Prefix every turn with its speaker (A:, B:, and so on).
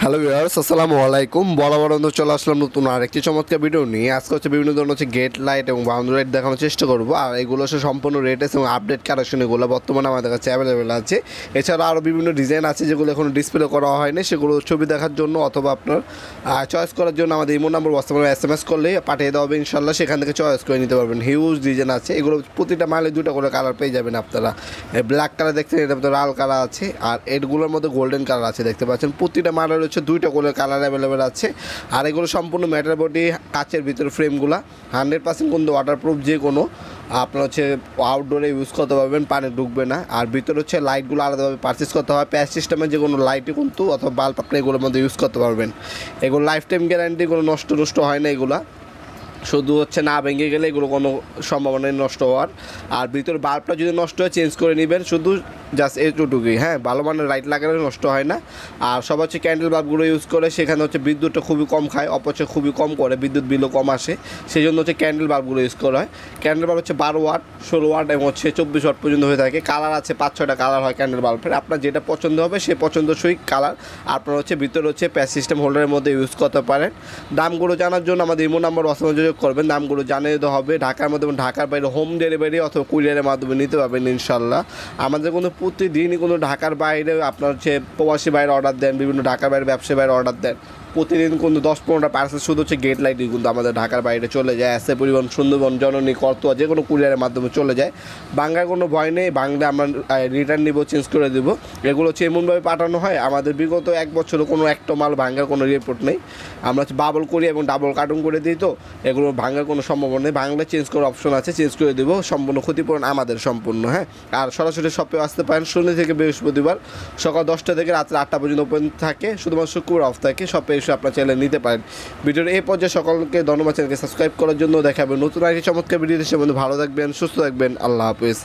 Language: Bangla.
A: হ্যালো ভিউয়ার্স, আসসালামু আলাইকুম। বরাবর চলে আসলাম নতুন আরেকটি চমৎকার ভিডিও নিয়ে। আজকে হচ্ছে বিভিন্ন ধরনের গেট লাইট এবং বাউন্ডারি লাইট দেখানোর চেষ্টা করবো। আর এগুলো হচ্ছে সম্পূর্ণ রেটেস এবং আপডেট কালেকশন, এগুলো বর্তমানে আমাদের কাছে অ্যাভেলেবেল আছে। এছাড়া আরও বিভিন্ন ডিজাইন আছে যেগুলো এখনো ডিসপ্লে করা হয়নি, সেগুলো ছবি দেখার জন্য অথবা আপনার চয়েস করার জন্য আমাদের ইমো নাম্বার বর্তমানে SMS করলে পাঠিয়ে দেওয়া হবে ইনশাল্লাহ। সেখান থেকে চয়েস করে নিতে পারবেন। হিউজ ডিজাইন আছে, এগুলো প্রতিটা মাইলে দুটো করে কালার পেয়ে যাবেন আপনারা। ব্ল্যাক কালার দেখছেন, এটার মধ্যে লাল কালার আছে, আর এগুলোর মধ্যে গোল্ডেন কালার আছে দেখতে পাচ্ছেন। প্রতিটা মালের হচ্ছে দুইটা করে কালার অ্যাভেলেবেল আছে। আর এগুলো সম্পূর্ণ ম্যাটার বডি, কাচের ভিতরে ফ্রেমগুলো 100% কিন্তু ওয়াটারপ্রুফ, যে কোনো আপনার হচ্ছে আউটডোরে ইউজ করতে পারবেন, পানি ঢুকবে না। আর ভিতরে হচ্ছে লাইটগুলো আলাদাভাবে পারচেস করতে হয়। প্যাচ সিস্টেমের যে কোনো লাইটই কিন্তু অথবা বাল্ব আপনি এগুলোর মধ্যে ইউজ করতে পারবেন। এগুলো লাইফ টাইম গ্যারান্টি, কোনো নষ্ট হয় না। এগুলো শুধু হচ্ছে না ভেঙে গেলে এগুলো কোনো সম্ভাবনা নেই নষ্ট হওয়ার। আর ভিতরে বাল্বটা যদি নষ্ট হয় চেঞ্জ করে নেবেন, শুধু জাস্ট এইটুকুই। হ্যাঁ, ভালো মানের লাইট লাগালে নষ্ট হয় না। আর সব হচ্ছে ক্যান্ডেল বাল্বগুলো ইউজ করে, সেখানে হচ্ছে বিদ্যুৎটা খুবই কম খায়, অপচয় খুবই কম করে, বিদ্যুৎ বিলও কম আসে। সেই জন্য হচ্ছে ক্যান্ডেল বাল্বগুলো ইউজ করা হয়। ক্যান্ডেল বাল্ব হচ্ছে 12 ওয়াট, 16 ওয়াট এবং হচ্ছে 24 ওয়াট পর্যন্ত হয়ে থাকে। কালার আছে 5-6টা কালার হয় ক্যান্ডেল বাল্বের। আপনার যেটা পছন্দ হবে সে পছন্দসই কালার আপনার হচ্ছে ভিতরে হচ্ছে প্যাচ সিস্টেম হোল্ডারের মধ্যে ইউজ করতে পারেন। দামগুলো জানার জন্য আমাদের ইমো নাম্বার যোগাযোগ করবেন। দামগুলো জানিয়ে দেওয়া হবে। ঢাকার মধ্যে এবং ঢাকার বাইরে হোম ডেলিভারি অথবা কুরিয়ারের মাধ্যমে নিতে পারবেন ইনশাল্লাহ। আমাদের কোনো প্রতিদিনই কোনো ঢাকার বাইরে আপনার হচ্ছে প্রবাসী বাইরে অর্ডার দেন, বিভিন্ন ঢাকার বাইরে ব্যবসায়ী বাইরে অর্ডার দেন, প্রতিদিন কিন্তু 10-15টা পার্সেল শুধু হচ্ছে গেট লাইটই কিন্তু আমাদের ঢাকার বাইরে চলে যায়। এসএ পরিবহন, সুন্দরবন, জননী, করতোয়া, যে কোনো কুরিয়ারের মাধ্যমে চলে যায়। বাংলার কোনো ভয় নেই, বাংলা আমরা রিটার্ন নিব, চেঞ্জ করে দেবো। এগুলো হচ্ছে এমনভাবে পাঠানো হয়, আমাদের বিগত 1 বছরে কোনো একটা মাল ভাঙার কোনো রিপোর্ট নেই। আমরা হচ্ছে বাবল করি এবং ডাবল কার্টুন করে দিই, তো এগুলো ভাঙার কোনো সম্ভাবনা নেই। বাংলা চেঞ্জ করার অপশন আছে, চেঞ্জ করে দেবো। সম্পূর্ণ ক্ষতিপূরণ আমাদের সম্পূর্ণ। হ্যাঁ, আর সরাসরি শপে আসতে পারেন। শনি থেকে বৃহস্পতিবার সকাল 10টা থেকে রাত্রে 8টা পর্যন্ত ওপেন থাকে, শুধুমাত্র শুক্রবার অফ থাকে। শপে এসে আপনার চ্যানেল নিতে পারেন। ভিডিওর এই পর্যায়ে সকলকে ধন্যবাদ। চ্যানেলকে সাবস্ক্রাইব করার জন্য। দেখাবেন নতুন আরেকটি চমৎকার ভিডিও। সে ভালো থাকবেন, সুস্থ থাকবেন। আল্লাহ হাফেজ।